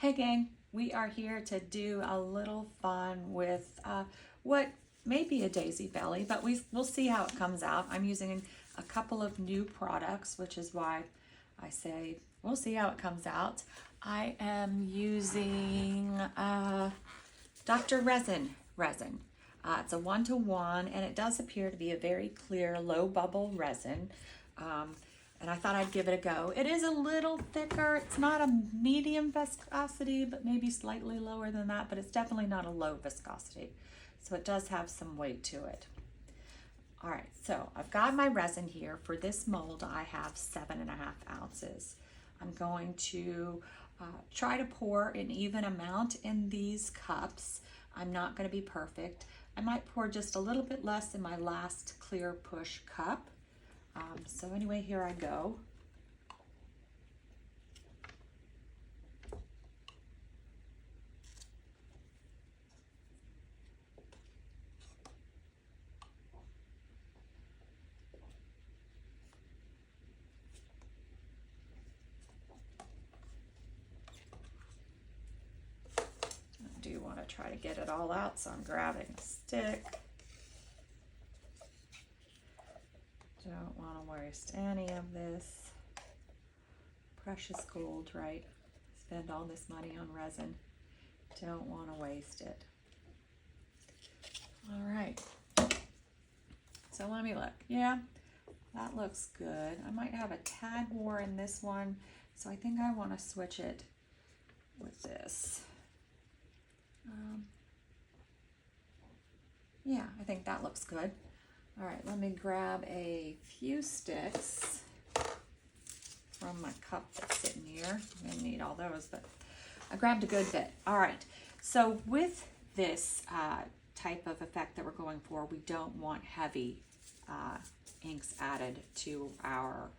Hey gang, we are here to do a little fun with what may be a daisy belly, but we'll see how it comes out. I'm using a couple of new products, which is why I say we'll see how it comes out. I am using Dr. Resin. It's a 1-to-1 and it does appear to be a very clear low bubble resin. And I thought I'd give it a go. It is a little thicker. It's not a medium viscosity, but maybe slightly lower than that, but it's definitely not a low viscosity. So it does have some weight to it. All right, so I've got my resin here. For this mold, I have 7.5 ounces. I'm going to try to pour an even amount in these cups. I'm not going to be perfect. I might pour just a little bit less in my last clear push cup. So anyway, here I go. I do want to try to get it all out, so I'm grabbing a stick. Don't want to waste any of this precious gold, right? Spend all this money on resin. Don't want to waste it. All right. So let me look. Yeah, that looks good. I might have a tad more in this one, so I think I want to switch it with this. Yeah, I think that looks good. All right, let me grab a few sticks from my cup that's sitting here. I'm gonna need all those, but I grabbed a good bit. All right, so with this type of effect that we're going for, we don't want heavy inks added to our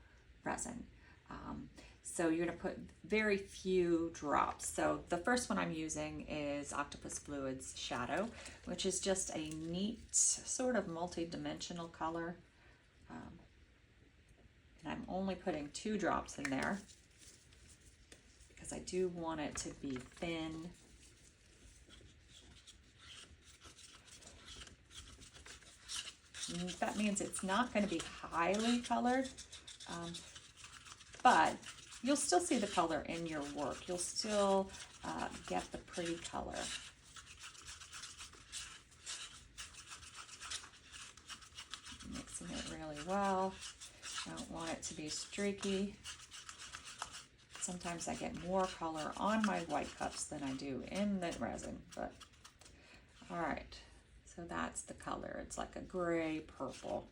resin. So you're gonna put very few drops. So the first one I'm using is Octopus Fluids Shadow, which is just a neat sort of multi-dimensional color. And I'm only putting 2 drops in there because I do want it to be thin. And that means it's not going to be highly colored, but you'll still see the color in your work. You'll still get the pretty color. Mixing it really well. Don't want it to be streaky. Sometimes I get more color on my white cups than I do in the resin, but all right. So that's the color. It's like a gray purple.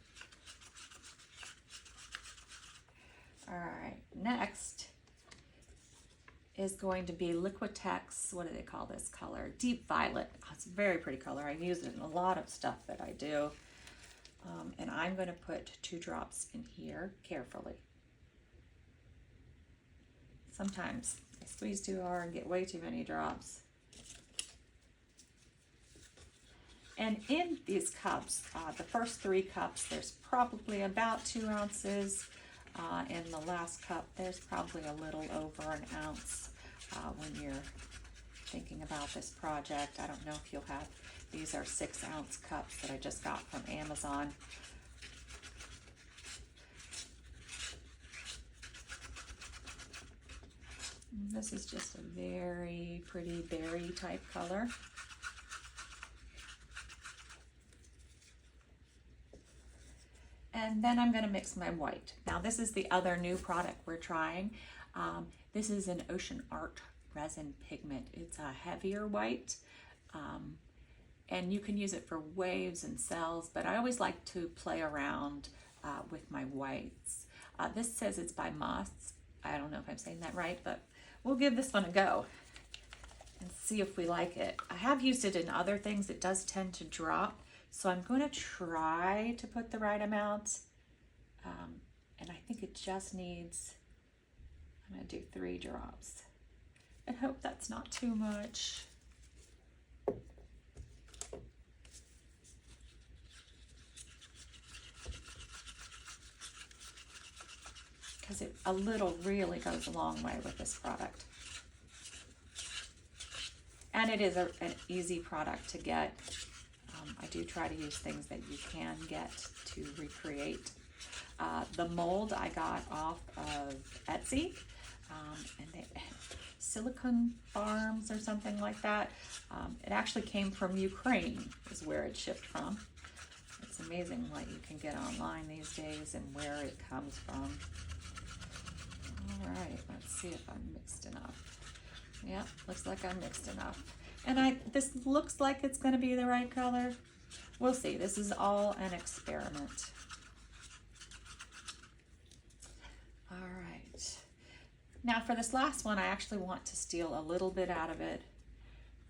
All right, next is going to be Liquitex, what do they call this color? Deep Violet. Oh, it's a very pretty color. I use it in a lot of stuff that I do. And I'm going to put 2 drops in here carefully. Sometimes I squeeze too hard and get way too many drops. And in these cups, the first 3 cups, there's probably about 2 ounces. In the last cup, there's probably a little over an ounce when you're thinking about this project. I don't know if you'll have, these are 6-ounce cups that I just got from Amazon. And this is just a very pretty berry type color. And then I'm going to mix my white. Now this is the other new product we're trying. This is an Ocean Art resin pigment. It's a heavier white, and you can use it for waves and cells, but I always like to play around with my whites. This says it's by Moss. I don't know if I'm saying that right, but we'll give this one a go and see if we like it. I have used it in other things. It does tend to drop. So I'm going to try to put the right amount, and I think it just needs, I'm going to do 3 drops. I hope that's not too much. Because a little really goes a long way with this product. And it is an easy product to get. I do try to use things that you can get to recreate. The mold I got off of Etsy, and they, Silicon Farms or something like that. It actually came from Ukraine, is where it shipped from. It's amazing what you can get online these days and where it comes from. All right, let's see if I'm mixed enough. Yeah, looks like I'm mixed enough. And this looks like it's going to be the right color. We'll see. This is all an experiment. All right. Now for this last one, I actually want to steal a little bit out of it,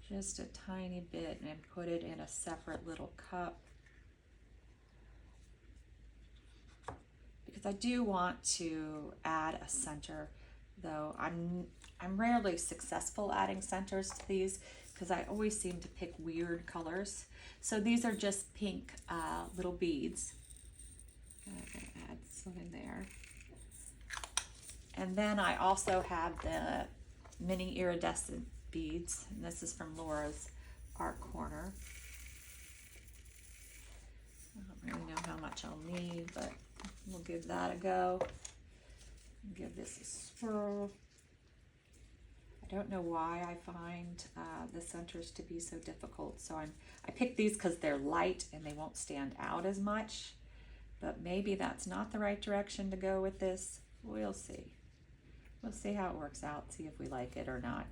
just a tiny bit, and put it in a separate little cup. Because I do want to add a center, though I'm rarely successful adding centers to these because I always seem to pick weird colors. So these are just pink little beads. I'm gonna add some in there. And then I also have the mini iridescent beads, and this is from Laura's Art Corner. I don't really know how much I'll need, but we'll give that a go. Give this a swirl. I don't know why I find the centers to be so difficult. So I picked these because they're light and they won't stand out as much. But maybe that's not the right direction to go with this. We'll see. We'll see how it works out, see if we like it or not.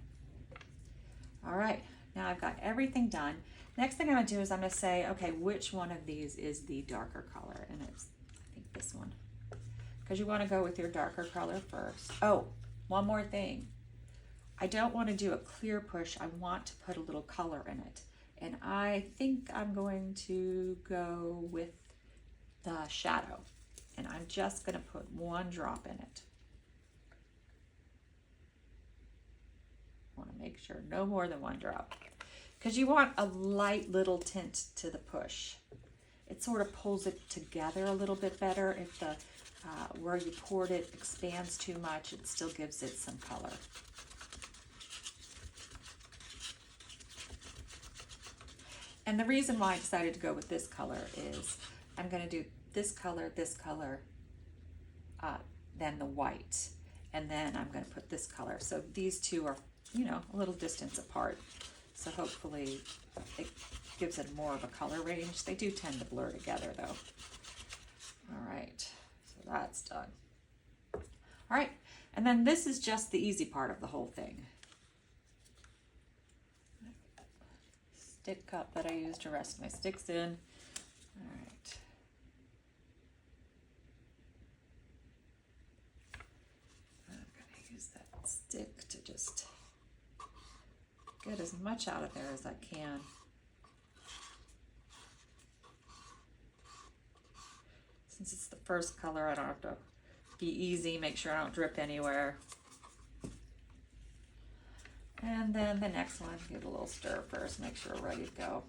All right, now I've got everything done. Next thing I'm gonna do is I'm gonna say, okay, which one of these is the darker color? And it's, I think, this one. Because you wanna go with your darker color first. Oh, one more thing. I don't wanna do a clear push. I want to put a little color in it. And I think I'm going to go with the shadow. And I'm just gonna put one drop in it. Want to make sure no more than one drop, because you want a light little tint to the push. It sort of pulls it together a little bit better. If the where you poured it expands too much, it still gives it some color. And the reason why I decided to go with this color is I'm going to do this color, then the white, and then I'm going to put this color. So these two are, you know, a little distance apart. So hopefully it gives it more of a color range. They do tend to blur together though. All right, so that's done. All right, and then this is just the easy part of the whole thing. Stick cup that I use to rest my sticks in. All right. I'm gonna use that stick to just get as much out of there as I can. Since it's the first color, I don't have to be easy, make sure I don't drip anywhere. And then the next one, give it a little stir first, make sure we're ready to go.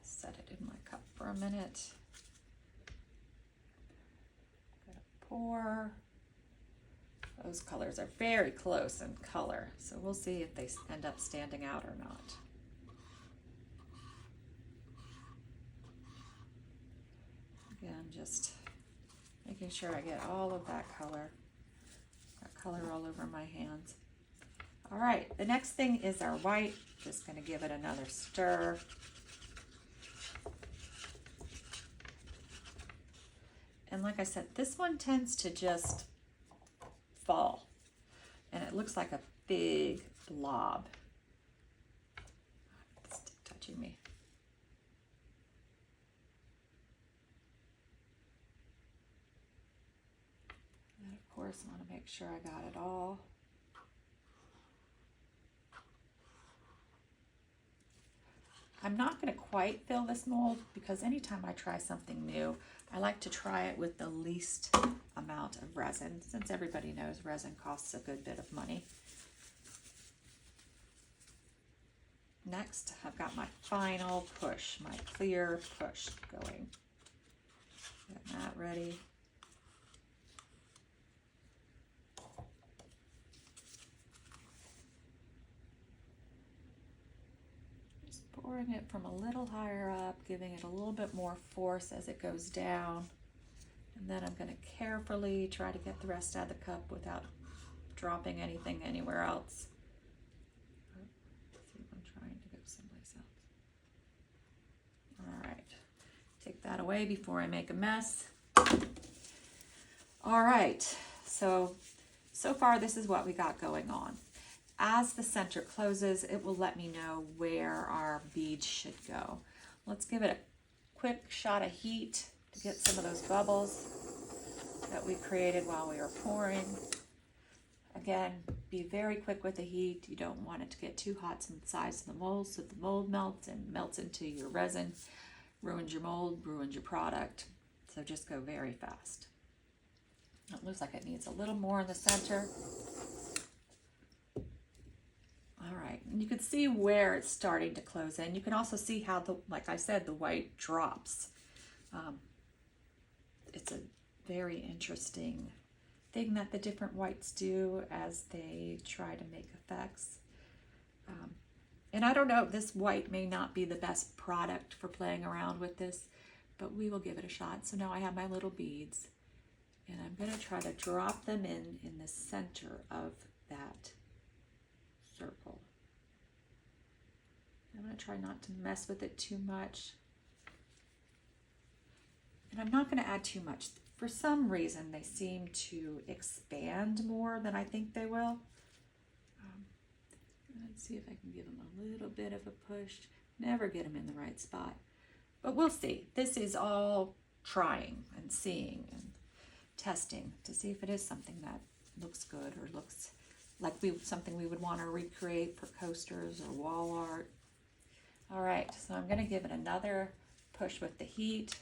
Set it in my cup for a minute. Gonna pour. Those colors are very close in color, so we'll see if they end up standing out or not. Again, just making sure I get all of that color. Got color all over my hands. All right, the next thing is our white. Just gonna give it another stir. And like I said, this one tends to just fall, and it looks like a big blob. Stick touching me. And of course, I want to make sure I got it all. I'm not going to quite fill this mold because anytime I try something new, I like to try it with the least amount of resin, since everybody knows resin costs a good bit of money. Next, I've got my final push, my clear push going. Get that ready. pouring it from a little higher up, giving it a little bit more force as it goes down. And then I'm going to carefully try to get the rest out of the cup without dropping anything anywhere else. Let's see if I'm trying to go someplace else. All right, take that away before I make a mess. All right, so far this is what we got going on. As the center closes, it will let me know where our beads should go. Let's give it a quick shot of heat to get some of those bubbles that we created while we were pouring. Again, be very quick with the heat. You don't want it to get too hot to the size of the mold, so the mold melts and melts into your resin, ruins your mold, ruins your product. So just go very fast. It looks like it needs a little more in the center. All right, and you can see where it's starting to close in. You can also see how, like I said, the white drops. It's a very interesting thing that the different whites do as they try to make effects. And I don't know, this white may not be the best product for playing around with this, but we will give it a shot. So now I have my little beads, and I'm going to try to drop them in the center of that circle. I'm going to try not to mess with it too much. And I'm not going to add too much. For some reason, they seem to expand more than I think they will. Let's see if I can give them a little bit of a push. Never get them in the right spot. But we'll see. This is all trying and seeing and testing to see if it is something that looks good or looks like something we would want to recreate for coasters or wall art. All right, so I'm going to give it another push with the heat,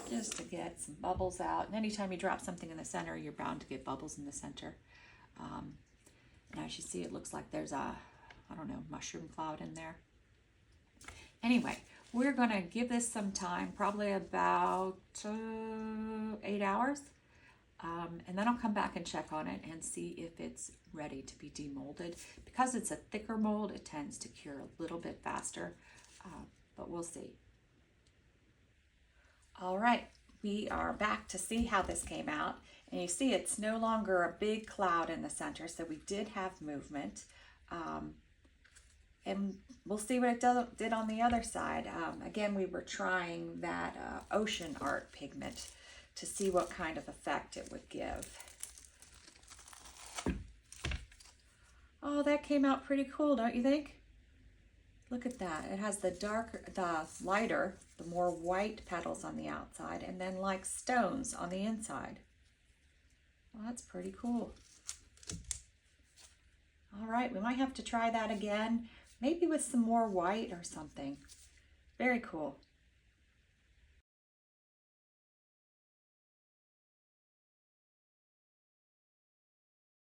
just to get some bubbles out. And anytime you drop something in the center, you're bound to get bubbles in the center. And as you see, it looks like there's a, I don't know, mushroom cloud in there. Anyway, we're going to give this some time, probably about 8 hours. And then I'll come back and check on it and see if it's ready to be demolded. Because it's a thicker mold, it tends to cure a little bit faster, but we'll see. All right, we are back to see how this came out. And you see it's no longer a big cloud in the center, so we did have movement. And we'll see what it did on the other side. Again, we were trying that ocean art pigment to see what kind of effect it would give. Oh, that came out pretty cool, don't you think? Look at that. It has the lighter, the more white petals on the outside, and then like stones on the inside. Well, that's pretty cool. All right, we might have to try that again, maybe with some more white or something. Very cool.